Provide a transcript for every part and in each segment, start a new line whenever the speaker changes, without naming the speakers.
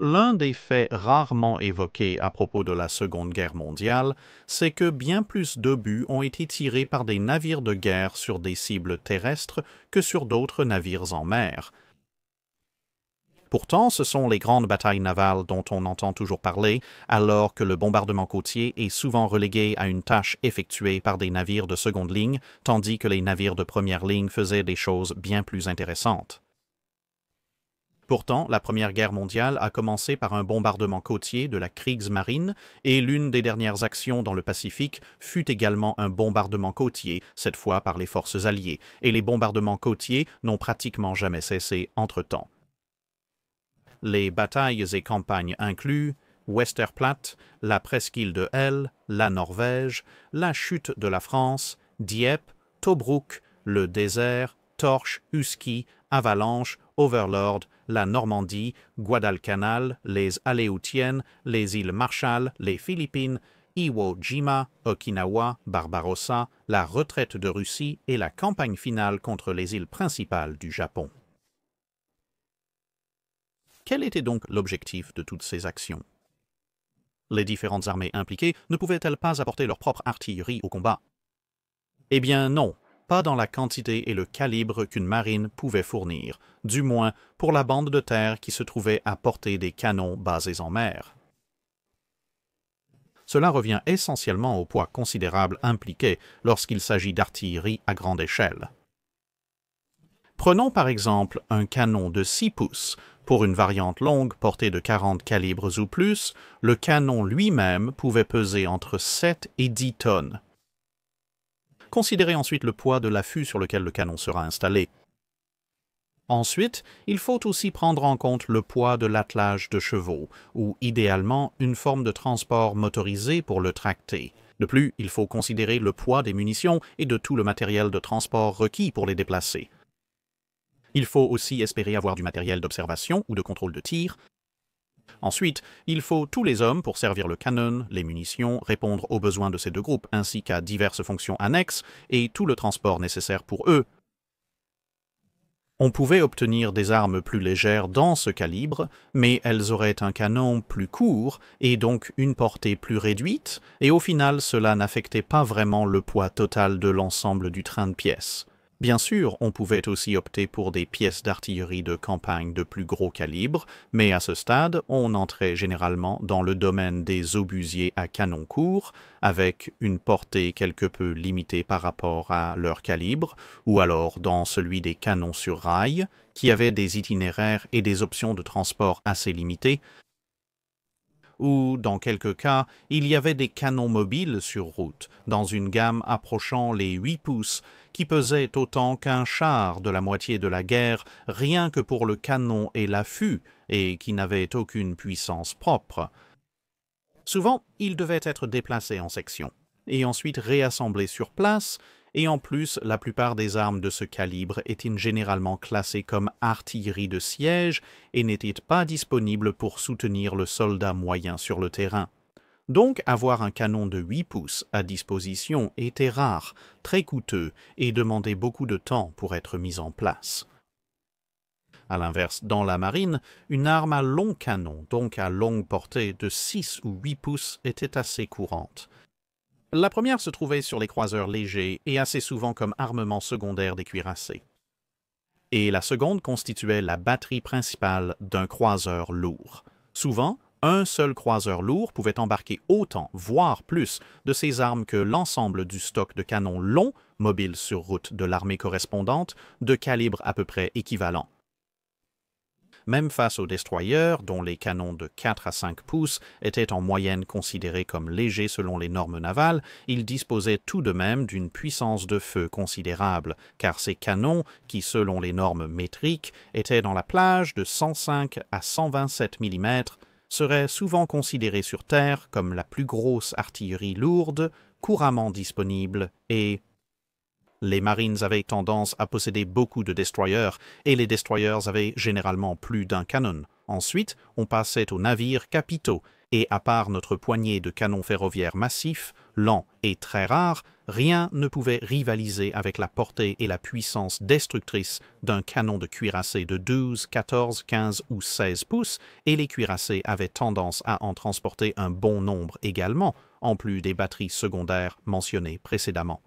L'un des faits rarement évoqués à propos de la Seconde Guerre mondiale, c'est que bien plus d'obus ont été tirés par des navires de guerre sur des cibles terrestres que sur d'autres navires en mer. Pourtant, ce sont les grandes batailles navales dont on entend toujours parler, alors que le bombardement côtier est souvent relégué à une tâche effectuée par des navires de seconde ligne, tandis que les navires de première ligne faisaient des choses bien plus intéressantes. Pourtant, la Première Guerre mondiale a commencé par un bombardement côtier de la Kriegsmarine et l'une des dernières actions dans le Pacifique fut également un bombardement côtier, cette fois par les forces alliées, et les bombardements côtiers n'ont pratiquement jamais cessé entre-temps. Les batailles et campagnes incluent Westerplatte, la presqu'île de Hel, la Norvège, la chute de la France, Dieppe, Tobruk, le désert, Torche, Husky, Avalanche, Overlord, la Normandie, Guadalcanal, les Aléoutiennes, les îles Marshall, les Philippines, Iwo Jima, Okinawa, Barbarossa, la retraite de Russie et la campagne finale contre les îles principales du Japon. Quel était donc l'objectif de toutes ces actions? Les différentes armées impliquées ne pouvaient-elles pas apporter leur propre artillerie au combat? Eh bien non, pas dans la quantité et le calibre qu'une marine pouvait fournir, du moins pour la bande de terre qui se trouvait à portée des canons basés en mer. Cela revient essentiellement au poids considérable impliqué lorsqu'il s'agit d'artillerie à grande échelle. Prenons par exemple un canon de 6 pouces. Pour une variante longue portée de 40 calibres ou plus, le canon lui-même pouvait peser entre 7 et 10 tonnes. Considérez ensuite le poids de l'affût sur lequel le canon sera installé. Ensuite, il faut aussi prendre en compte le poids de l'attelage de chevaux, ou idéalement une forme de transport motorisé pour le tracter. De plus, il faut considérer le poids des munitions et de tout le matériel de transport requis pour les déplacer. Il faut aussi espérer avoir du matériel d'observation ou de contrôle de tir. Ensuite, il faut tous les hommes pour servir le canon, les munitions, répondre aux besoins de ces deux groupes, ainsi qu'à diverses fonctions annexes, et tout le transport nécessaire pour eux. On pouvait obtenir des armes plus légères dans ce calibre, mais elles auraient un canon plus court et donc une portée plus réduite, et au final cela n'affectait pas vraiment le poids total de l'ensemble du train de pièces. Bien sûr, on pouvait aussi opter pour des pièces d'artillerie de campagne de plus gros calibre, mais à ce stade, on entrait généralement dans le domaine des obusiers à canon court, avec une portée quelque peu limitée par rapport à leur calibre, ou alors dans celui des canons sur rail, qui avaient des itinéraires et des options de transport assez limitées, ou, dans quelques cas, il y avait des canons mobiles sur route, dans une gamme approchant les 8 pouces, qui pesaient autant qu'un char de la moitié de la guerre, rien que pour le canon et l'affût, et qui n'avaient aucune puissance propre. Souvent, ils devaient être déplacés en sections, et ensuite réassemblés sur place, et en plus, la plupart des armes de ce calibre étaient généralement classées comme artillerie de siège et n'étaient pas disponibles pour soutenir le soldat moyen sur le terrain. Donc, avoir un canon de 8 pouces à disposition était rare, très coûteux et demandait beaucoup de temps pour être mis en place. À l'inverse, dans la marine, une arme à long canon, donc à longue portée de 6 ou 8 pouces, était assez courante. La première se trouvait sur les croiseurs légers et assez souvent comme armement secondaire des cuirassés. Et la seconde constituait la batterie principale d'un croiseur lourd. Souvent, un seul croiseur lourd pouvait embarquer autant, voire plus, de ces armes que l'ensemble du stock de canons longs, mobiles sur route de l'armée correspondante, de calibre à peu près équivalent. Même face aux destroyers, dont les canons de 4 à 5 pouces étaient en moyenne considérés comme légers selon les normes navales, ils disposaient tout de même d'une puissance de feu considérable, car ces canons, qui selon les normes métriques étaient dans la plage de 105 à 127 mm, seraient souvent considérés sur Terre comme la plus grosse artillerie lourde, couramment disponible et Les marines avaient tendance à posséder beaucoup de destroyers, et les destroyers avaient généralement plus d'un canon. Ensuite, on passait aux navires capitaux, et à part notre poignée de canons ferroviaires massifs, lents et très rares, rien ne pouvait rivaliser avec la portée et la puissance destructrice d'un canon de cuirassé de 12, 14, 15 ou 16 pouces, et les cuirassés avaient tendance à en transporter un bon nombre également, en plus des batteries secondaires mentionnées précédemment.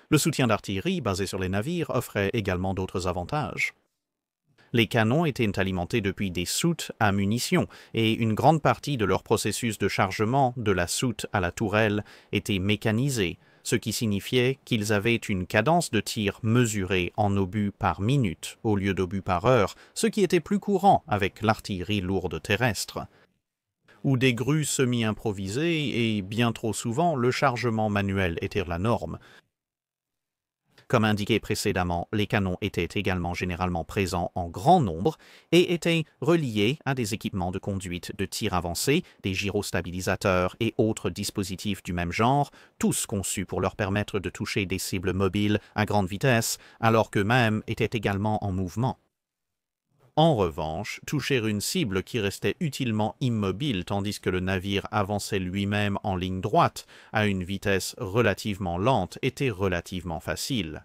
Le soutien d'artillerie basé sur les navires offrait également d'autres avantages. Les canons étaient alimentés depuis des soutes à munitions, et une grande partie de leur processus de chargement, de la soute à la tourelle, était mécanisée, ce qui signifiait qu'ils avaient une cadence de tir mesurée en obus par minute au lieu d'obus par heure, ce qui était plus courant avec l'artillerie lourde terrestre. Ou des grues semi-improvisées, et bien trop souvent le chargement manuel était la norme. Comme indiqué précédemment, les canons étaient également généralement présents en grand nombre et étaient reliés à des équipements de conduite de tir avancés, des gyrostabilisateurs et autres dispositifs du même genre, tous conçus pour leur permettre de toucher des cibles mobiles à grande vitesse, alors qu'eux-mêmes étaient également en mouvement. En revanche, toucher une cible qui restait utilement immobile tandis que le navire avançait lui-même en ligne droite à une vitesse relativement lente était relativement facile.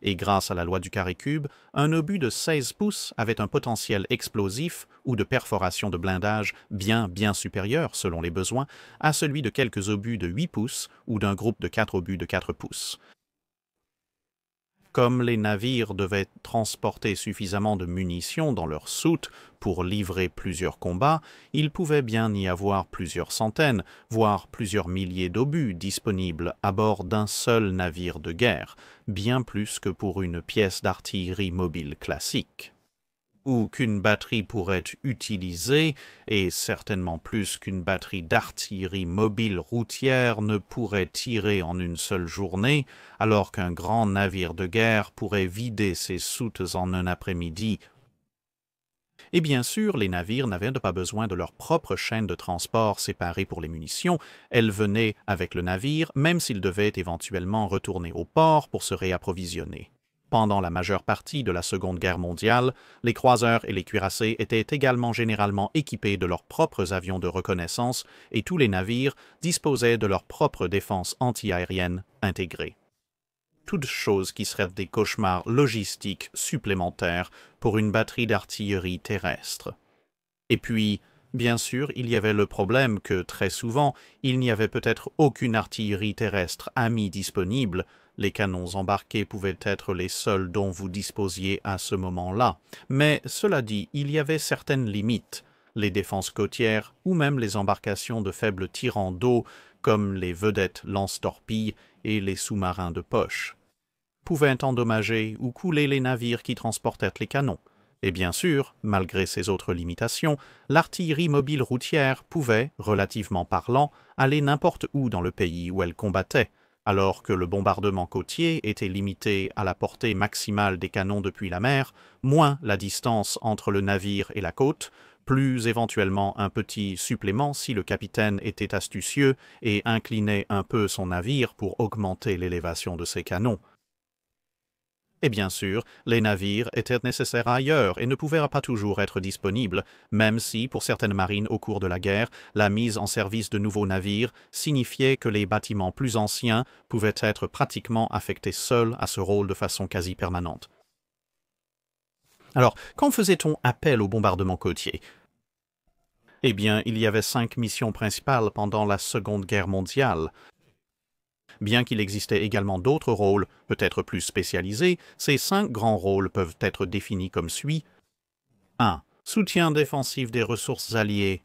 Et grâce à la loi du carré cube, un obus de 16 pouces avait un potentiel explosif ou de perforation de blindage bien supérieur, selon les besoins, à celui de quelques obus de 8 pouces ou d'un groupe de 4 obus de 4 pouces. Comme les navires devaient transporter suffisamment de munitions dans leurs soutes pour livrer plusieurs combats, il pouvait bien y avoir plusieurs centaines, voire plusieurs milliers d'obus disponibles à bord d'un seul navire de guerre, bien plus que pour une pièce d'artillerie mobile classique. Ou qu'une batterie pourrait utiliser, et certainement plus qu'une batterie d'artillerie mobile routière ne pourrait tirer en une seule journée, alors qu'un grand navire de guerre pourrait vider ses soutes en un après-midi. Et bien sûr, les navires n'avaient pas besoin de leur propre chaîne de transport séparée pour les munitions, elles venaient avec le navire, même s'ils devaient éventuellement retourner au port pour se réapprovisionner. Pendant la majeure partie de la Seconde Guerre mondiale, les croiseurs et les cuirassés étaient également généralement équipés de leurs propres avions de reconnaissance et tous les navires disposaient de leur propre défense antiaérienne intégrée. Toutes choses qui seraient des cauchemars logistiques supplémentaires pour une batterie d'artillerie terrestre. Et puis, bien sûr, il y avait le problème que, très souvent, il n'y avait peut-être aucune artillerie terrestre amie disponible. Les canons embarqués pouvaient être les seuls dont vous disposiez à ce moment-là. Mais, cela dit, il y avait certaines limites. Les défenses côtières ou même les embarcations de faibles tirants d'eau, comme les vedettes lance-torpilles et les sous-marins de poche, pouvaient endommager ou couler les navires qui transportaient les canons. Et bien sûr, malgré ces autres limitations, l'artillerie mobile routière pouvait, relativement parlant, aller n'importe où dans le pays où elle combattait, alors que le bombardement côtier était limité à la portée maximale des canons depuis la mer, moins la distance entre le navire et la côte, plus éventuellement un petit supplément si le capitaine était astucieux et inclinait un peu son navire pour augmenter l'élévation de ses canons. Et bien sûr, les navires étaient nécessaires ailleurs et ne pouvaient pas toujours être disponibles, même si, pour certaines marines au cours de la guerre, la mise en service de nouveaux navires signifiait que les bâtiments plus anciens pouvaient être pratiquement affectés seuls à ce rôle de façon quasi permanente. Alors, quand faisait-on appel au bombardement côtier? Eh bien, il y avait 5 missions principales pendant la Seconde Guerre mondiale. Bien qu'il existait également d'autres rôles, peut-être plus spécialisés, ces 5 grands rôles peuvent être définis comme suit. 1. Soutien défensif des ressources alliées.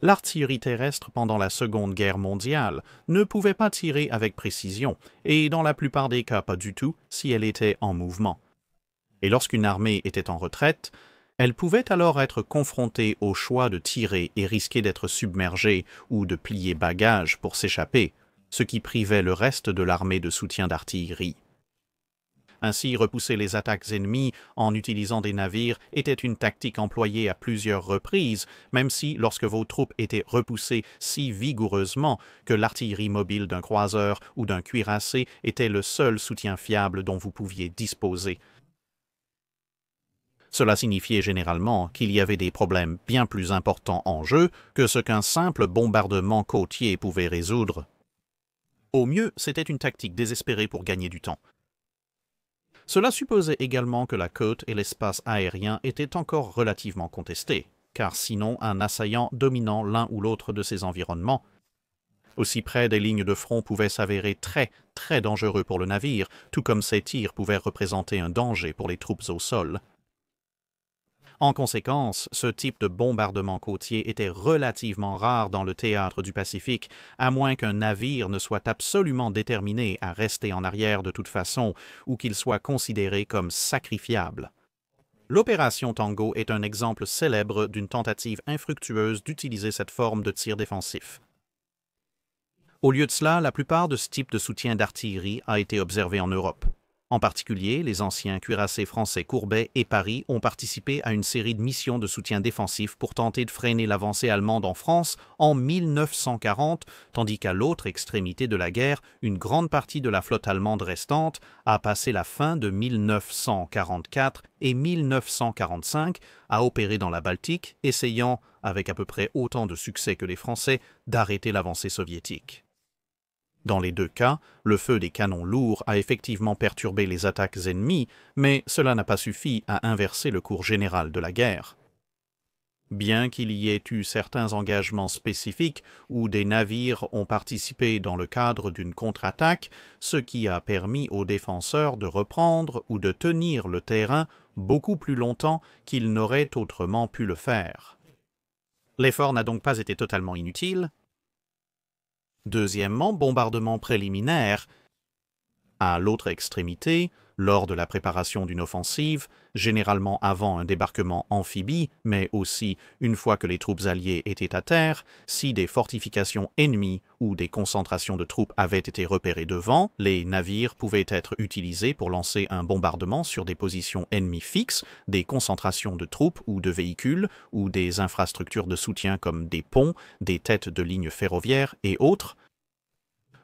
L'artillerie terrestre pendant la Seconde Guerre mondiale ne pouvait pas tirer avec précision, et dans la plupart des cas pas du tout si elle était en mouvement. Et lorsqu'une armée était en retraite, elle pouvait alors être confrontée au choix de tirer et risquer d'être submergée ou de plier bagages pour s'échapper, ce qui privait le reste de l'armée de soutien d'artillerie. Ainsi, repousser les attaques ennemies en utilisant des navires était une tactique employée à plusieurs reprises, même si, lorsque vos troupes étaient repoussées si vigoureusement que l'artillerie mobile d'un croiseur ou d'un cuirassé était le seul soutien fiable dont vous pouviez disposer. Cela signifiait généralement qu'il y avait des problèmes bien plus importants en jeu que ce qu'un simple bombardement côtier pouvait résoudre. Au mieux, c'était une tactique désespérée pour gagner du temps. Cela supposait également que la côte et l'espace aérien étaient encore relativement contestés, car sinon un assaillant dominant l'un ou l'autre de ces environnements, aussi près des lignes de front, pouvait s'avérer très, très dangereux pour le navire, tout comme ces tirs pouvaient représenter un danger pour les troupes au sol. En conséquence, ce type de bombardement côtier était relativement rare dans le théâtre du Pacifique, à moins qu'un navire ne soit absolument déterminé à rester en arrière de toute façon ou qu'il soit considéré comme sacrifiable. L'opération Tango est un exemple célèbre d'une tentative infructueuse d'utiliser cette forme de tir défensif. Au lieu de cela, la plupart de ce type de soutien d'artillerie a été observé en Europe. En particulier, les anciens cuirassés français Courbet et Paris ont participé à une série de missions de soutien défensif pour tenter de freiner l'avancée allemande en France en 1940, tandis qu'à l'autre extrémité de la guerre, une grande partie de la flotte allemande restante a passé la fin de 1944 et 1945 à opérer dans la Baltique, essayant, avec à peu près autant de succès que les Français, d'arrêter l'avancée soviétique. Dans les deux cas, le feu des canons lourds a effectivement perturbé les attaques ennemies, mais cela n'a pas suffi à inverser le cours général de la guerre. Bien qu'il y ait eu certains engagements spécifiques où des navires ont participé dans le cadre d'une contre-attaque, ce qui a permis aux défenseurs de reprendre ou de tenir le terrain beaucoup plus longtemps qu'ils n'auraient autrement pu le faire. L'effort n'a donc pas été totalement inutile. Deuxièmement, bombardement préliminaire. À l'autre extrémité, lors de la préparation d'une offensive, généralement avant un débarquement amphibie, mais aussi une fois que les troupes alliées étaient à terre, si des fortifications ennemies ou des concentrations de troupes avaient été repérées devant, les navires pouvaient être utilisés pour lancer un bombardement sur des positions ennemies fixes, des concentrations de troupes ou de véhicules, ou des infrastructures de soutien comme des ponts, des têtes de lignes ferroviaires et autres.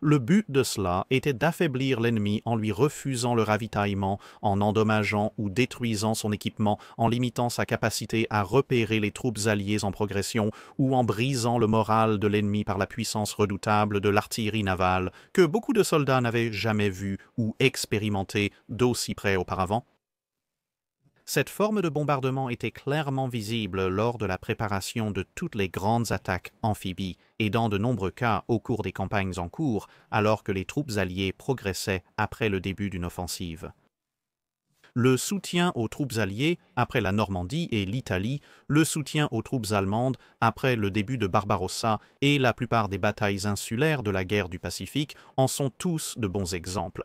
Le but de cela était d'affaiblir l'ennemi en lui refusant le ravitaillement, en endommageant ou détruisant son équipement, en limitant sa capacité à repérer les troupes alliées en progression ou en brisant le moral de l'ennemi par la puissance redoutable de l'artillerie navale que beaucoup de soldats n'avaient jamais vue ou expérimenté d'aussi près auparavant. Cette forme de bombardement était clairement visible lors de la préparation de toutes les grandes attaques amphibies et dans de nombreux cas au cours des campagnes en cours, alors que les troupes alliées progressaient après le début d'une offensive. Le soutien aux troupes alliées après la Normandie et l'Italie, le soutien aux troupes allemandes après le début de Barbarossa et la plupart des batailles insulaires de la guerre du Pacifique en sont tous de bons exemples.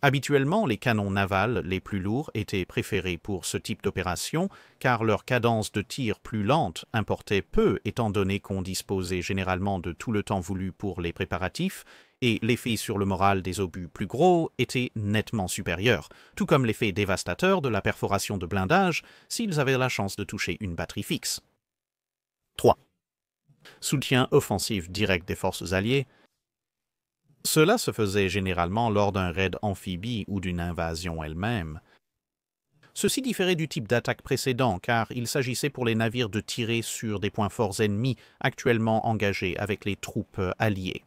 Habituellement, les canons navals les plus lourds étaient préférés pour ce type d'opération car leur cadence de tir plus lente importait peu étant donné qu'on disposait généralement de tout le temps voulu pour les préparatifs et l'effet sur le moral des obus plus gros était nettement supérieur, tout comme l'effet dévastateur de la perforation de blindage s'ils avaient la chance de toucher une batterie fixe. 3. Soutien offensif direct des forces alliées. Cela se faisait généralement lors d'un raid amphibie ou d'une invasion elle-même. Ceci différait du type d'attaque précédent car il s'agissait pour les navires de tirer sur des points forts ennemis actuellement engagés avec les troupes alliées.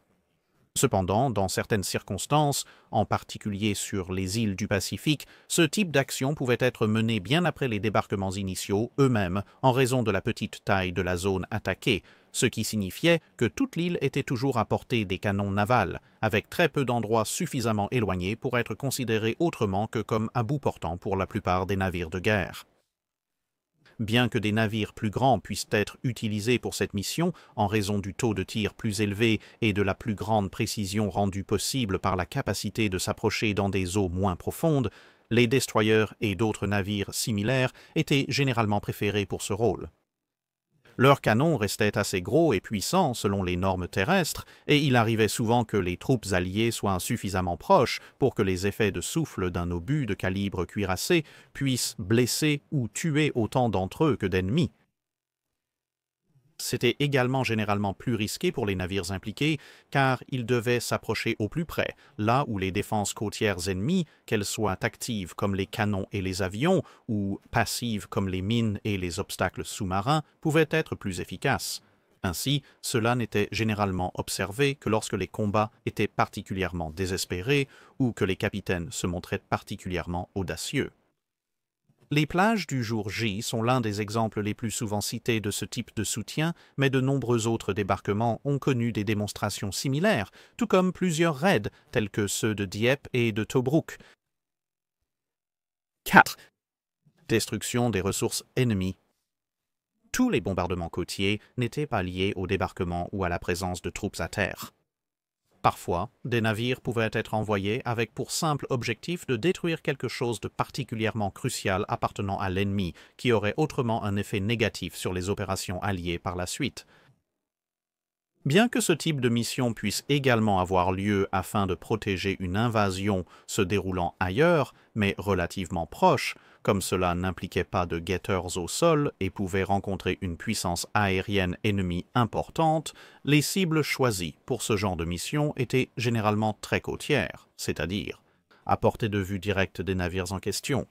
Cependant, dans certaines circonstances, en particulier sur les îles du Pacifique, ce type d'action pouvait être mené bien après les débarquements initiaux eux-mêmes en raison de la petite taille de la zone attaquée, ce qui signifiait que toute l'île était toujours à portée des canons navals, avec très peu d'endroits suffisamment éloignés pour être considérés autrement que comme à bout portant pour la plupart des navires de guerre. Bien que des navires plus grands puissent être utilisés pour cette mission en raison du taux de tir plus élevé et de la plus grande précision rendue possible par la capacité de s'approcher dans des eaux moins profondes, les destroyers et d'autres navires similaires étaient généralement préférés pour ce rôle. Leurs canons restaient assez gros et puissants selon les normes terrestres, et il arrivait souvent que les troupes alliées soient suffisamment proches pour que les effets de souffle d'un obus de calibre cuirassé puissent blesser ou tuer autant d'entre eux que d'ennemis. C'était également généralement plus risqué pour les navires impliqués, car ils devaient s'approcher au plus près, là où les défenses côtières ennemies, qu'elles soient actives comme les canons et les avions, ou passives comme les mines et les obstacles sous-marins, pouvaient être plus efficaces. Ainsi, cela n'était généralement observé que lorsque les combats étaient particulièrement désespérés ou que les capitaines se montraient particulièrement audacieux. Les plages du jour J sont l'un des exemples les plus souvent cités de ce type de soutien, mais de nombreux autres débarquements ont connu des démonstrations similaires, tout comme plusieurs raids, tels que ceux de Dieppe et de Tobrouk. 4. Destruction des ressources ennemies. Tous les bombardements côtiers n'étaient pas liés au débarquement ou à la présence de troupes à terre. Parfois, des navires pouvaient être envoyés avec pour simple objectif de détruire quelque chose de particulièrement crucial appartenant à l'ennemi, qui aurait autrement un effet négatif sur les opérations alliées par la suite. Bien que ce type de mission puisse également avoir lieu afin de protéger une invasion se déroulant ailleurs, mais relativement proche, comme cela n'impliquait pas de guetteurs au sol et pouvait rencontrer une puissance aérienne ennemie importante, les cibles choisies pour ce genre de mission étaient généralement très côtières, c'est-à-dire à portée de vue directe des navires en question.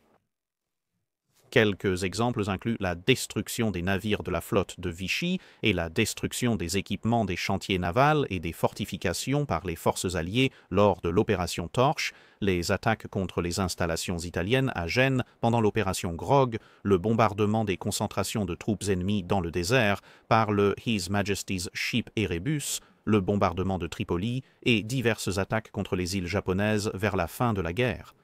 Quelques exemples incluent la destruction des navires de la flotte de Vichy et la destruction des équipements des chantiers navals et des fortifications par les forces alliées lors de l'opération Torche, les attaques contre les installations italiennes à Gênes pendant l'opération Grog, le bombardement des concentrations de troupes ennemies dans le désert par le His Majesty's Ship Erebus, le bombardement de Tripoli et diverses attaques contre les îles japonaises vers la fin de la guerre.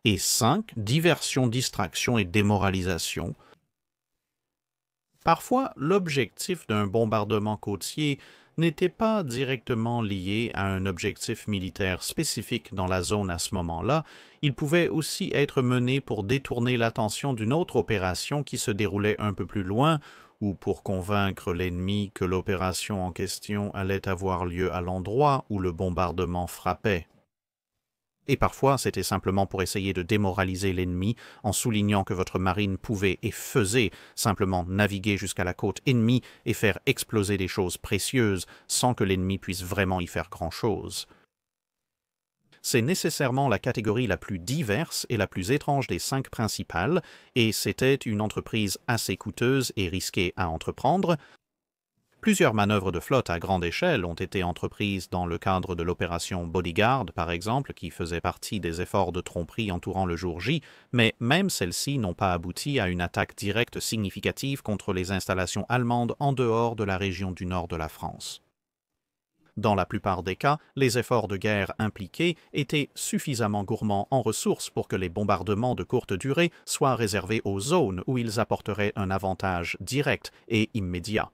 Et 5. Diversion, distraction et démoralisation. Parfois, l'objectif d'un bombardement côtier n'était pas directement lié à un objectif militaire spécifique dans la zone à ce moment-là, il pouvait aussi être mené pour détourner l'attention d'une autre opération qui se déroulait un peu plus loin, ou pour convaincre l'ennemi que l'opération en question allait avoir lieu à l'endroit où le bombardement frappait. Et parfois, c'était simplement pour essayer de démoraliser l'ennemi en soulignant que votre marine pouvait et faisait simplement naviguer jusqu'à la côte ennemie et faire exploser des choses précieuses sans que l'ennemi puisse vraiment y faire grand-chose. C'est nécessairement la catégorie la plus diverse et la plus étrange des 5 principales, et c'était une entreprise assez coûteuse et risquée à entreprendre. Plusieurs manœuvres de flotte à grande échelle ont été entreprises dans le cadre de l'opération Bodyguard, par exemple, qui faisait partie des efforts de tromperie entourant le jour J, mais même celles-ci n'ont pas abouti à une attaque directe significative contre les installations allemandes en dehors de la région du nord de la France. Dans la plupart des cas, les efforts de guerre impliqués étaient suffisamment gourmands en ressources pour que les bombardements de courte durée soient réservés aux zones où ils apporteraient un avantage direct et immédiat.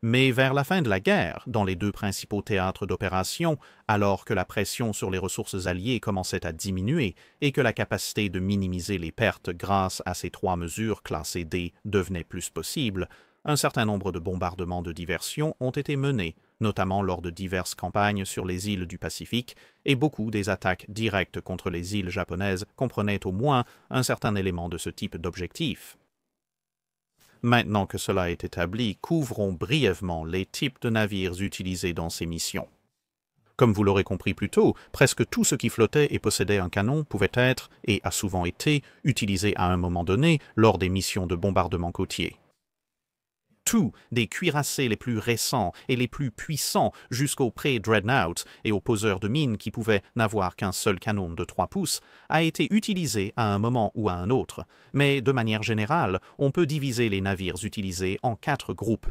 Mais vers la fin de la guerre, dans les 2 principaux théâtres d'opération, alors que la pression sur les ressources alliées commençait à diminuer et que la capacité de minimiser les pertes grâce à ces 3 mesures classées D devenait plus possible, un certain nombre de bombardements de diversion ont été menés, notamment lors de diverses campagnes sur les îles du Pacifique, et beaucoup des attaques directes contre les îles japonaises comprenaient au moins un certain élément de ce type d'objectif. Maintenant que cela est établi, couvrons brièvement les types de navires utilisés dans ces missions. Comme vous l'aurez compris plus tôt, presque tout ce qui flottait et possédait un canon pouvait être, et a souvent été, utilisé à un moment donné lors des missions de bombardement côtier. Tout, des cuirassés les plus récents et les plus puissants jusqu'aux pré-dreadnoughts et aux poseurs de mines qui pouvaient n'avoir qu'un seul canon de 3 pouces, a été utilisé à un moment ou à un autre, mais de manière générale, on peut diviser les navires utilisés en 4 groupes.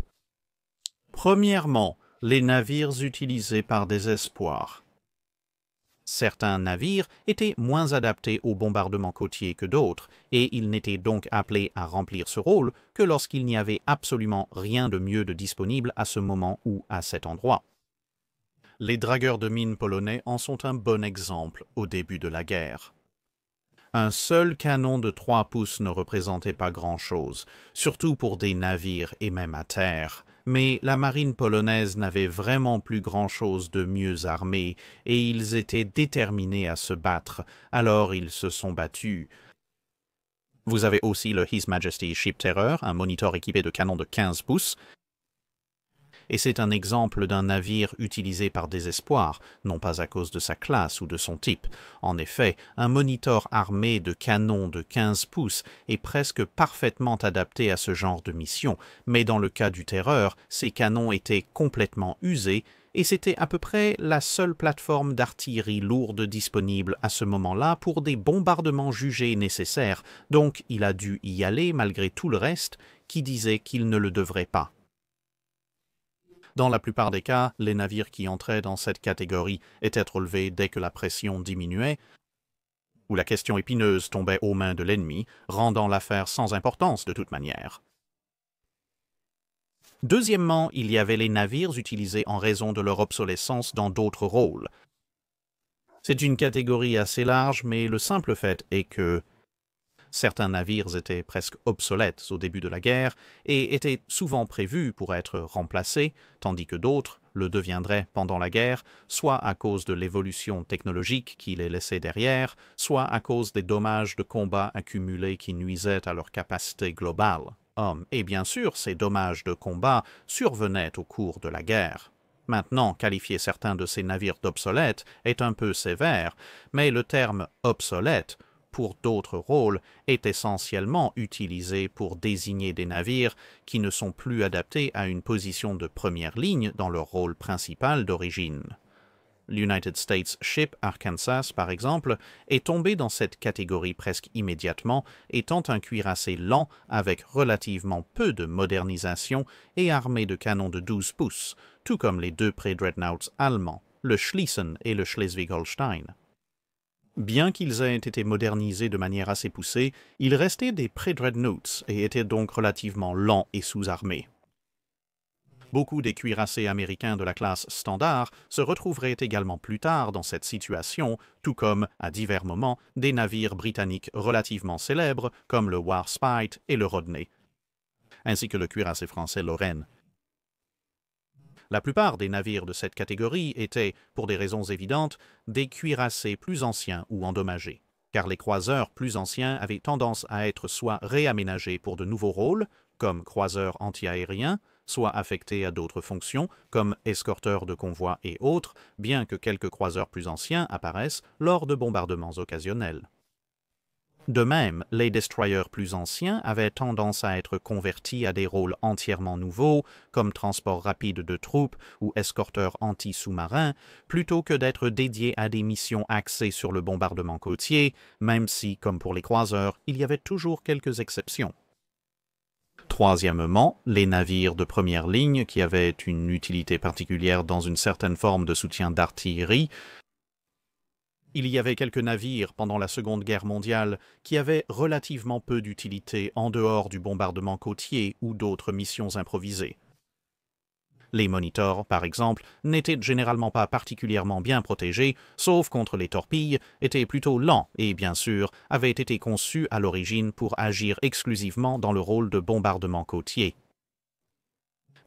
Premièrement, les navires utilisés par désespoir. Certains navires étaient moins adaptés au bombardement côtier que d'autres, et ils n'étaient donc appelés à remplir ce rôle que lorsqu'il n'y avait absolument rien de mieux de disponible à ce moment ou à cet endroit. Les dragueurs de mines polonais en sont un bon exemple au début de la guerre. Un seul canon de 3 pouces ne représentait pas grand-chose, surtout pour des navires et même à terre. Mais la marine polonaise n'avait vraiment plus grand-chose de mieux armé, et ils étaient déterminés à se battre, alors ils se sont battus. Vous avez aussi le His Majesty Ship Terror, un monitor équipé de canons de 15 pouces, et c'est un exemple d'un navire utilisé par désespoir, non pas à cause de sa classe ou de son type. En effet, un monitor armé de canons de 15 pouces est presque parfaitement adapté à ce genre de mission, mais dans le cas du Terreur, ces canons étaient complètement usés, et c'était à peu près la seule plateforme d'artillerie lourde disponible à ce moment-là pour des bombardements jugés nécessaires, donc il a dû y aller malgré tout le reste qui disait qu'il ne le devrait pas. Dans la plupart des cas, les navires qui entraient dans cette catégorie étaient relevés dès que la pression diminuait, ou la question épineuse tombait aux mains de l'ennemi, rendant l'affaire sans importance de toute manière. Deuxièmement, il y avait les navires utilisés en raison de leur obsolescence dans d'autres rôles. C'est une catégorie assez large, mais le simple fait est que certains navires étaient presque obsolètes au début de la guerre et étaient souvent prévus pour être remplacés, tandis que d'autres le deviendraient pendant la guerre, soit à cause de l'évolution technologique qui les laissait derrière, soit à cause des dommages de combat accumulés qui nuisaient à leur capacité globale. Et bien sûr, ces dommages de combat survenaient au cours de la guerre. Maintenant, qualifier certains de ces navires d'obsolètes est un peu sévère, mais le terme « obsolète » pour d'autres rôles est essentiellement utilisé pour désigner des navires qui ne sont plus adaptés à une position de première ligne dans leur rôle principal d'origine. L'United States Ship Arkansas, par exemple, est tombé dans cette catégorie presque immédiatement, étant un cuirassé lent avec relativement peu de modernisation et armé de canons de 12 pouces, tout comme les deux pré-dreadnoughts allemands, le Schließen et le Schleswig-Holstein. Bien qu'ils aient été modernisés de manière assez poussée, ils restaient des pré-dreadnoughts et étaient donc relativement lents et sous-armés. Beaucoup des cuirassés américains de la classe standard se retrouveraient également plus tard dans cette situation, tout comme, à divers moments, des navires britanniques relativement célèbres comme le Warspite et le Rodney, ainsi que le cuirassé français Lorraine. La plupart des navires de cette catégorie étaient, pour des raisons évidentes, des cuirassés plus anciens ou endommagés, car les croiseurs plus anciens avaient tendance à être soit réaménagés pour de nouveaux rôles, comme croiseurs antiaériens, soit affectés à d'autres fonctions, comme escorteurs de convois et autres, bien que quelques croiseurs plus anciens apparaissent lors de bombardements occasionnels. De même, les destroyers plus anciens avaient tendance à être convertis à des rôles entièrement nouveaux, comme transport rapide de troupes ou escorteurs anti-sous-marins, plutôt que d'être dédiés à des missions axées sur le bombardement côtier, même si, comme pour les croiseurs, il y avait toujours quelques exceptions. Troisièmement, les navires de première ligne qui avaient une utilité particulière dans une certaine forme de soutien d'artillerie. Il y avait quelques navires pendant la Seconde Guerre mondiale qui avaient relativement peu d'utilité en dehors du bombardement côtier ou d'autres missions improvisées. Les monitors, par exemple, n'étaient généralement pas particulièrement bien protégés, sauf contre les torpilles, étaient plutôt lents et, bien sûr, avaient été conçus à l'origine pour agir exclusivement dans le rôle de bombardement côtier.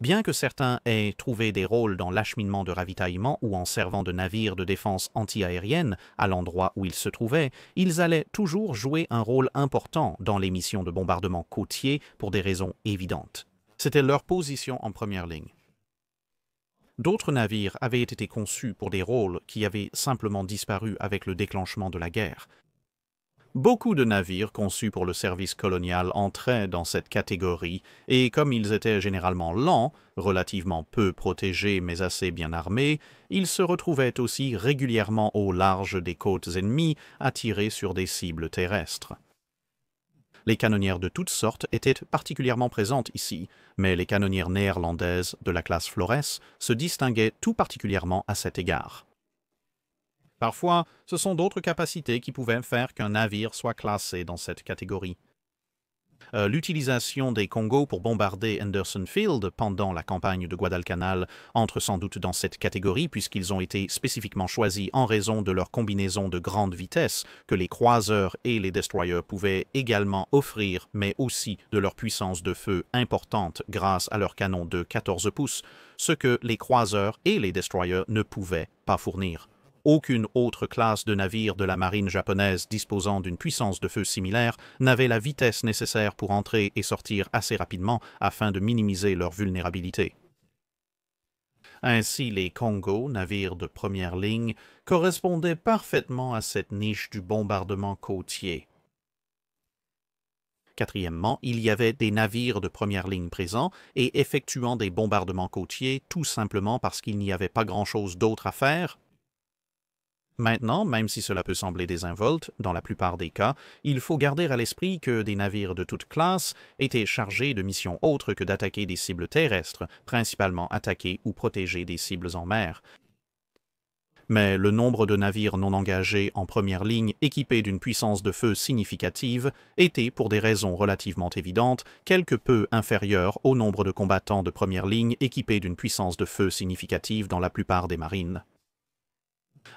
Bien que certains aient trouvé des rôles dans l'acheminement de ravitaillement ou en servant de navires de défense antiaérienne à l'endroit où ils se trouvaient, ils allaient toujours jouer un rôle important dans les missions de bombardement côtier pour des raisons évidentes. C'était leur position en première ligne. D'autres navires avaient été conçus pour des rôles qui avaient simplement disparu avec le déclenchement de la guerre. Beaucoup de navires conçus pour le service colonial entraient dans cette catégorie, et comme ils étaient généralement lents, relativement peu protégés mais assez bien armés, ils se retrouvaient aussi régulièrement au large des côtes ennemies à tirer sur des cibles terrestres. Les canonnières de toutes sortes étaient particulièrement présentes ici, mais les canonnières néerlandaises de la classe Flores se distinguaient tout particulièrement à cet égard. Parfois, ce sont d'autres capacités qui pouvaient faire qu'un navire soit classé dans cette catégorie. L'utilisation des Congos pour bombarder Henderson Field pendant la campagne de Guadalcanal entre sans doute dans cette catégorie puisqu'ils ont été spécifiquement choisis en raison de leur combinaison de grande vitesse que les croiseurs et les destroyers pouvaient également offrir, mais aussi de leur puissance de feu importante grâce à leurs canons de 14 pouces, ce que les croiseurs et les destroyers ne pouvaient pas fournir. Aucune autre classe de navires de la marine japonaise disposant d'une puissance de feu similaire n'avait la vitesse nécessaire pour entrer et sortir assez rapidement afin de minimiser leur vulnérabilité. Ainsi, les Kongo, navires de première ligne, correspondaient parfaitement à cette niche du bombardement côtier. Quatrièmement, il y avait des navires de première ligne présents et effectuant des bombardements côtiers tout simplement parce qu'il n'y avait pas grand-chose d'autre à faire. Maintenant, même si cela peut sembler désinvolte, dans la plupart des cas, il faut garder à l'esprit que des navires de toute classe étaient chargés de missions autres que d'attaquer des cibles terrestres, principalement attaquer ou protéger des cibles en mer. Mais le nombre de navires non engagés en première ligne équipés d'une puissance de feu significative était, pour des raisons relativement évidentes, quelque peu inférieur au nombre de combattants de première ligne équipés d'une puissance de feu significative dans la plupart des marines.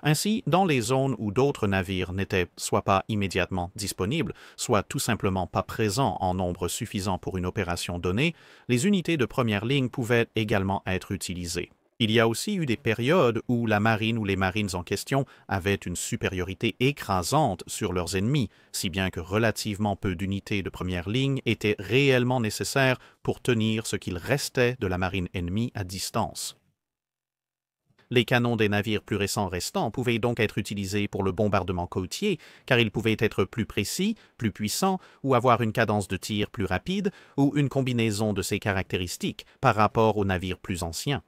Ainsi, dans les zones où d'autres navires n'étaient soit pas immédiatement disponibles, soit tout simplement pas présents en nombre suffisant pour une opération donnée, les unités de première ligne pouvaient également être utilisées. Il y a aussi eu des périodes où la marine ou les marines en question avaient une supériorité écrasante sur leurs ennemis, si bien que relativement peu d'unités de première ligne étaient réellement nécessaires pour tenir ce qu'il restait de la marine ennemie à distance. Les canons des navires plus récents restants pouvaient donc être utilisés pour le bombardement côtier, car ils pouvaient être plus précis, plus puissants, ou avoir une cadence de tir plus rapide, ou une combinaison de ces caractéristiques par rapport aux navires plus anciens.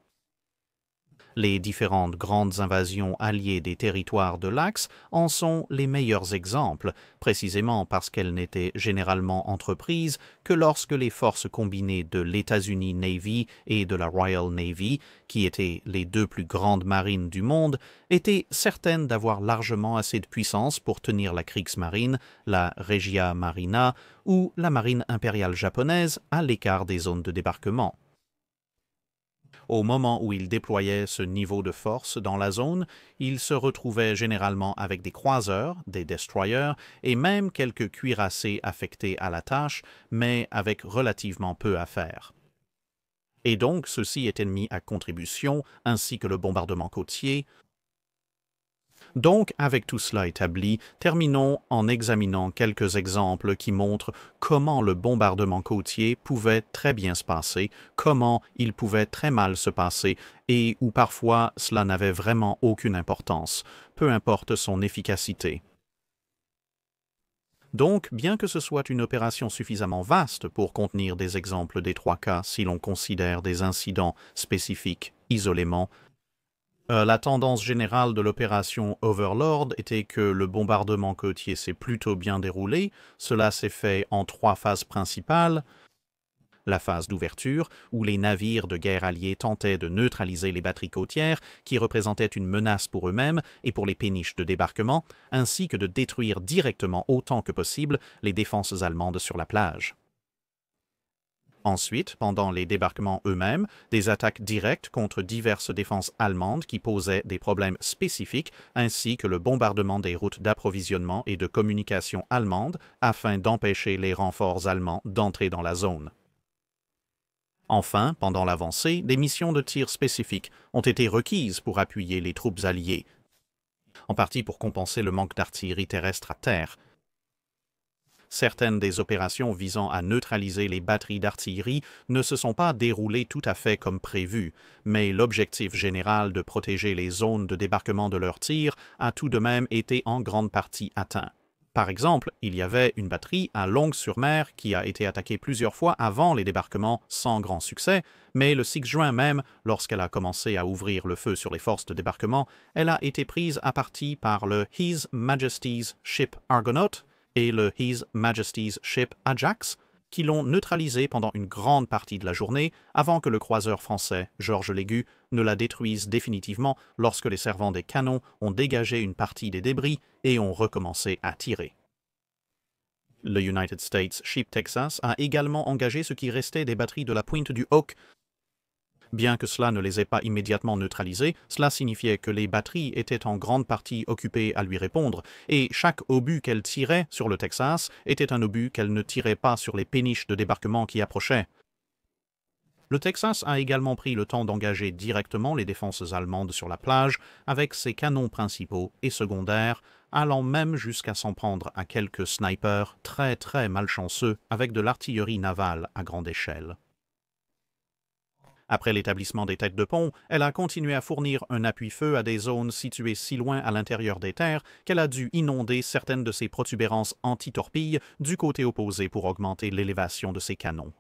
Les différentes grandes invasions alliées des territoires de l'Axe en sont les meilleurs exemples, précisément parce qu'elles n'étaient généralement entreprises que lorsque les forces combinées de l'États-Unis Navy et de la Royal Navy, qui étaient les deux plus grandes marines du monde, étaient certaines d'avoir largement assez de puissance pour tenir la Kriegsmarine, la Regia Marina ou la marine impériale japonaise à l'écart des zones de débarquement. Au moment où ils déployaient ce niveau de force dans la zone, ils se retrouvaient généralement avec des croiseurs, des destroyers et même quelques cuirassés affectés à la tâche, mais avec relativement peu à faire. Et donc ceux-ci étaient mis à contribution, ainsi que le bombardement côtier. Donc, avec tout cela établi, terminons en examinant quelques exemples qui montrent comment le bombardement côtier pouvait très bien se passer, comment il pouvait très mal se passer, et où parfois cela n'avait vraiment aucune importance, peu importe son efficacité. Donc, bien que ce soit une opération suffisamment vaste pour contenir des exemples des trois cas si l'on considère des incidents spécifiques isolément, la tendance générale de l'opération Overlord était que le bombardement côtier s'est plutôt bien déroulé. Cela s'est fait en trois phases principales. La phase d'ouverture, où les navires de guerre alliés tentaient de neutraliser les batteries côtières, qui représentaient une menace pour eux-mêmes et pour les péniches de débarquement, ainsi que de détruire directement autant que possible les défenses allemandes sur la plage. Ensuite, pendant les débarquements eux-mêmes, des attaques directes contre diverses défenses allemandes qui posaient des problèmes spécifiques, ainsi que le bombardement des routes d'approvisionnement et de communication allemandes afin d'empêcher les renforts allemands d'entrer dans la zone. Enfin, pendant l'avancée, des missions de tir spécifiques ont été requises pour appuyer les troupes alliées, en partie pour compenser le manque d'artillerie terrestre à terre. Certaines des opérations visant à neutraliser les batteries d'artillerie ne se sont pas déroulées tout à fait comme prévu, mais l'objectif général de protéger les zones de débarquement de leurs tirs a tout de même été en grande partie atteint. Par exemple, il y avait une batterie à Longues-sur-Mer qui a été attaquée plusieurs fois avant les débarquements sans grand succès, mais le 6 juin même, lorsqu'elle a commencé à ouvrir le feu sur les forces de débarquement, elle a été prise à partie par le His Majesty's Ship Argonaut et le His Majesty's Ship Ajax, qui l'ont neutralisé pendant une grande partie de la journée avant que le croiseur français Georges Légu ne la détruise définitivement lorsque les servants des canons ont dégagé une partie des débris et ont recommencé à tirer. Le United States Ship Texas a également engagé ce qui restait des batteries de la pointe du Hawk. Bien que cela ne les ait pas immédiatement neutralisées, cela signifiait que les batteries étaient en grande partie occupées à lui répondre, et chaque obus qu'elle tirait sur le Texas était un obus qu'elle ne tirait pas sur les péniches de débarquement qui approchaient. Le Texas a également pris le temps d'engager directement les défenses allemandes sur la plage avec ses canons principaux et secondaires, allant même jusqu'à s'en prendre à quelques snipers très malchanceux avec de l'artillerie navale à grande échelle. Après l'établissement des têtes de pont, elle a continué à fournir un appui-feu à des zones situées si loin à l'intérieur des terres qu'elle a dû inonder certaines de ses protubérances anti-torpilles du côté opposé pour augmenter l'élévation de ses canons.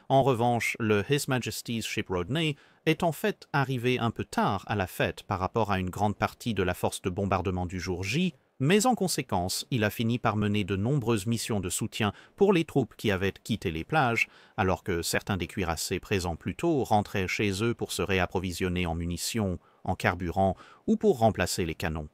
En revanche, le His Majesty's Ship Rodney est en fait arrivé un peu tard à la fête par rapport à une grande partie de la force de bombardement du jour J, mais en conséquence, il a fini par mener de nombreuses missions de soutien pour les troupes qui avaient quitté les plages, alors que certains des cuirassés présents plus tôt rentraient chez eux pour se réapprovisionner en munitions, en carburant ou pour remplacer les canons.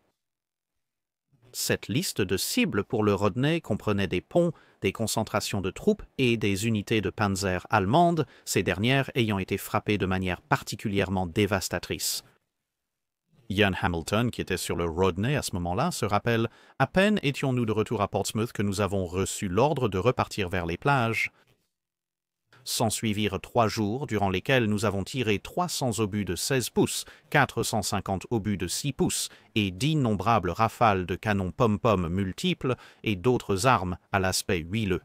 Cette liste de cibles pour le Rodney comprenait des ponts, des concentrations de troupes et des unités de panzer allemandes, ces dernières ayant été frappées de manière particulièrement dévastatrice. Ian Hamilton, qui était sur le Rodney à ce moment-là, se rappelle « À peine étions-nous de retour à Portsmouth que nous avons reçu l'ordre de repartir vers les plages. » S'ensuivirent 3 jours durant lesquels nous avons tiré 300 obus de 16 pouces, 450 obus de 6 pouces et d'innombrables rafales de canons pom-pom multiples et d'autres armes à l'aspect huileux.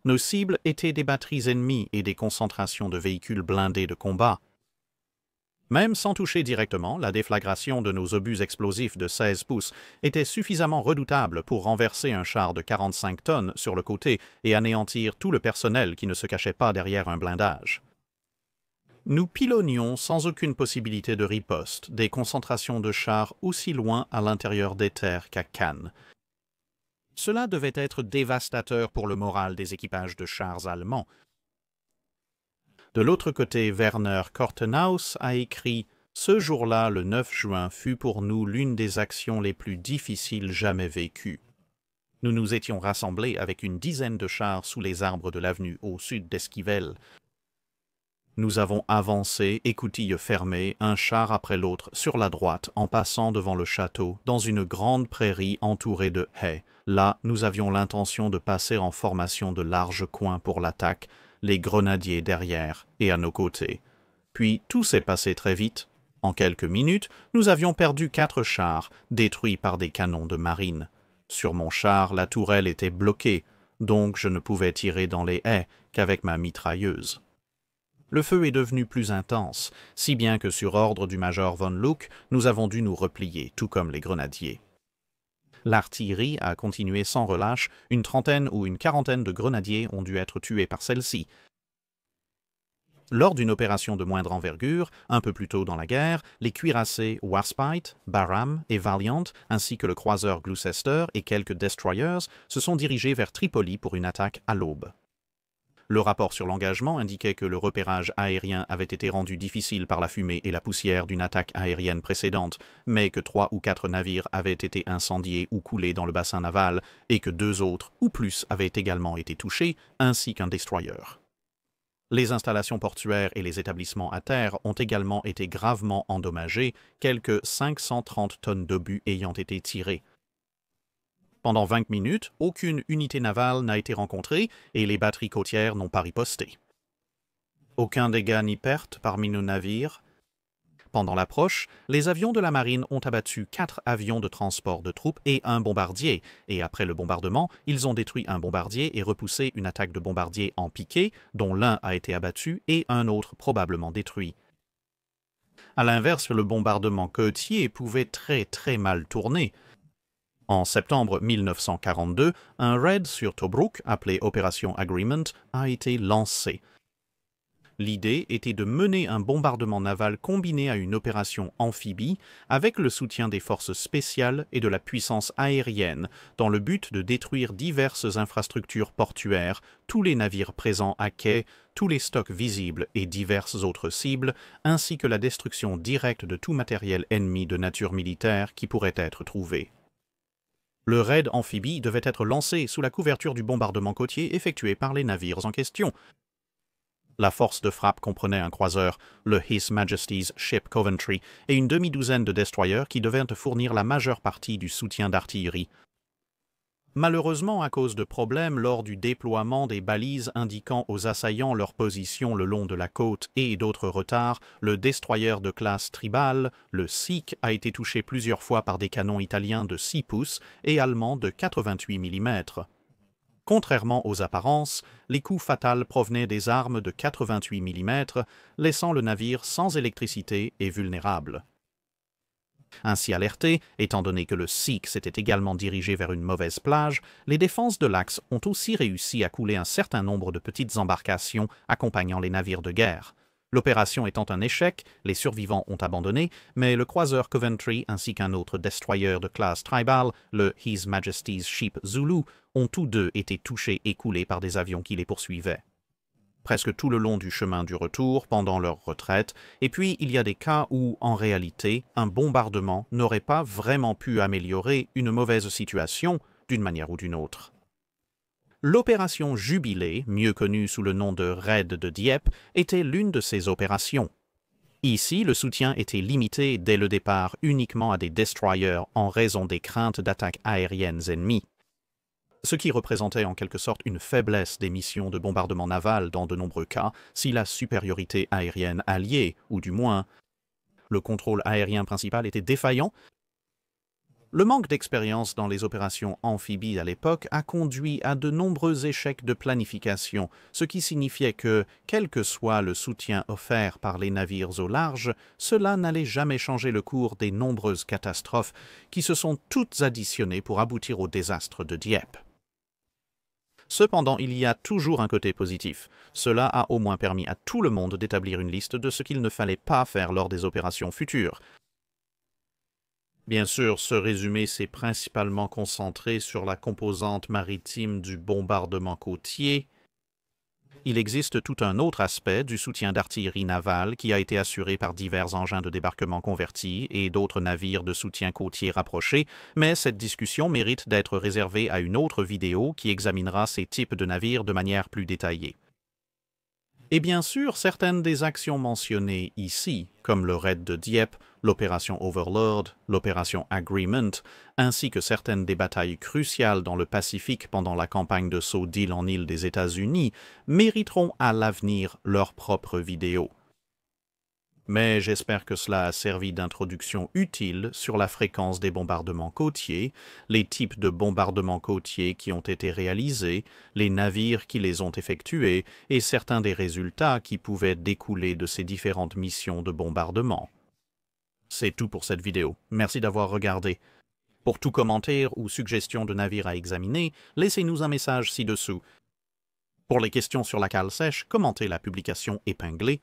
Nos cibles étaient des batteries ennemies et des concentrations de véhicules blindés de combat. Même sans toucher directement, la déflagration de nos obus explosifs de 16 pouces était suffisamment redoutable pour renverser un char de 45 tonnes sur le côté et anéantir tout le personnel qui ne se cachait pas derrière un blindage. Nous pilonnions sans aucune possibilité de riposte des concentrations de chars aussi loin à l'intérieur des terres qu'à Cannes. Cela devait être dévastateur pour le moral des équipages de chars allemands. De l'autre côté, Werner Kortenhaus a écrit « Ce jour-là, le 9 juin, fut pour nous l'une des actions les plus difficiles jamais vécues. Nous nous étions rassemblés avec une dizaine de chars sous les arbres de l'avenue au sud d'Esquivel. Nous avons avancé, écoutilles fermées, un char après l'autre, sur la droite, en passant devant le château, dans une grande prairie entourée de haies. Là, nous avions l'intention de passer en formation de larges coins pour l'attaque, les grenadiers derrière et à nos côtés. Puis tout s'est passé très vite. En quelques minutes, nous avions perdu 4 chars, détruits par des canons de marine. Sur mon char, la tourelle était bloquée, donc je ne pouvais tirer dans les haies qu'avec ma mitrailleuse. Le feu est devenu plus intense, si bien que sur ordre du major von Luck, nous avons dû nous replier, tout comme les grenadiers. L'artillerie a continué sans relâche, une trentaine ou une quarantaine de grenadiers ont dû être tués par celle-ci. Lors d'une opération de moindre envergure, un peu plus tôt dans la guerre, les cuirassés Warspite, Barham et Valiant, ainsi que le croiseur Gloucester et quelques destroyers, se sont dirigés vers Tripoli pour une attaque à l'aube. Le rapport sur l'engagement indiquait que le repérage aérien avait été rendu difficile par la fumée et la poussière d'une attaque aérienne précédente, mais que 3 ou 4 navires avaient été incendiés ou coulés dans le bassin naval et que 2 autres ou plus avaient également été touchés, ainsi qu'un destroyer. Les installations portuaires et les établissements à terre ont également été gravement endommagés, quelques 530 tonnes d'obus ayant été tirées. Pendant 20 minutes, aucune unité navale n'a été rencontrée et les batteries côtières n'ont pas riposté. Aucun dégât ni perte parmi nos navires. Pendant l'approche, les avions de la marine ont abattu 4 avions de transport de troupes et un bombardier, et après le bombardement, ils ont détruit un bombardier et repoussé une attaque de bombardiers en piqué, dont l'un a été abattu et un autre probablement détruit. À l'inverse, le bombardement côtier pouvait très mal tourner. En septembre 1942, un raid sur Tobruk, appelé Opération Agreement, a été lancé. L'idée était de mener un bombardement naval combiné à une opération amphibie avec le soutien des forces spéciales et de la puissance aérienne dans le but de détruire diverses infrastructures portuaires, tous les navires présents à quai, tous les stocks visibles et diverses autres cibles, ainsi que la destruction directe de tout matériel ennemi de nature militaire qui pourrait être trouvé. Le raid amphibie devait être lancé sous la couverture du bombardement côtier effectué par les navires en question. La force de frappe comprenait un croiseur, le His Majesty's Ship Coventry, et une demi-douzaine de destroyers qui devaient fournir la majeure partie du soutien d'artillerie. Malheureusement, à cause de problèmes lors du déploiement des balises indiquant aux assaillants leur position le long de la côte et d'autres retards, le destroyer de classe Tribal, le Seek, a été touché plusieurs fois par des canons italiens de 6 pouces et allemands de 88 mm. Contrairement aux apparences, les coups fatals provenaient des armes de 88 mm, laissant le navire sans électricité et vulnérable. Ainsi alerté, étant donné que le Seek s'était également dirigé vers une mauvaise plage, les défenses de l'axe ont aussi réussi à couler un certain nombre de petites embarcations accompagnant les navires de guerre. L'opération étant un échec, les survivants ont abandonné, mais le croiseur Coventry ainsi qu'un autre destroyer de classe Tribal, le His Majesty's Ship Zulu, ont tous deux été touchés et coulés par des avions qui les poursuivaient. Presque tout le long du chemin du retour, pendant leur retraite, et puis il y a des cas où, en réalité, un bombardement n'aurait pas vraiment pu améliorer une mauvaise situation d'une manière ou d'une autre. L'opération Jubilé, mieux connue sous le nom de Raid de Dieppe, était l'une de ces opérations. Ici, le soutien était limité dès le départ uniquement à des destroyers en raison des craintes d'attaques aériennes ennemies, ce qui représentait en quelque sorte une faiblesse des missions de bombardement naval dans de nombreux cas si la supériorité aérienne alliée, ou du moins le contrôle aérien principal était défaillant. Le manque d'expérience dans les opérations amphibies à l'époque a conduit à de nombreux échecs de planification, ce qui signifiait que, quel que soit le soutien offert par les navires au large, cela n'allait jamais changer le cours des nombreuses catastrophes qui se sont toutes additionnées pour aboutir au désastre de Dieppe. Cependant, il y a toujours un côté positif. Cela a au moins permis à tout le monde d'établir une liste de ce qu'il ne fallait pas faire lors des opérations futures. Bien sûr, ce résumé s'est principalement concentré sur la composante maritime du bombardement côtier. Il existe tout un autre aspect du soutien d'artillerie navale qui a été assuré par divers engins de débarquement convertis et d'autres navires de soutien côtier rapprochés, mais cette discussion mérite d'être réservée à une autre vidéo qui examinera ces types de navires de manière plus détaillée. Et bien sûr, certaines des actions mentionnées ici, comme le raid de Dieppe, l'opération Overlord, l'opération Agreement, ainsi que certaines des batailles cruciales dans le Pacifique pendant la campagne de saut d'île en île des États-Unis, mériteront à l'avenir leur propre vidéo. Mais j'espère que cela a servi d'introduction utile sur la fréquence des bombardements côtiers, les types de bombardements côtiers qui ont été réalisés, les navires qui les ont effectués et certains des résultats qui pouvaient découler de ces différentes missions de bombardement. C'est tout pour cette vidéo. Merci d'avoir regardé. Pour tout commentaire ou suggestion de navire à examiner, laissez-nous un message ci-dessous. Pour les questions sur la cale sèche, commentez la publication épinglée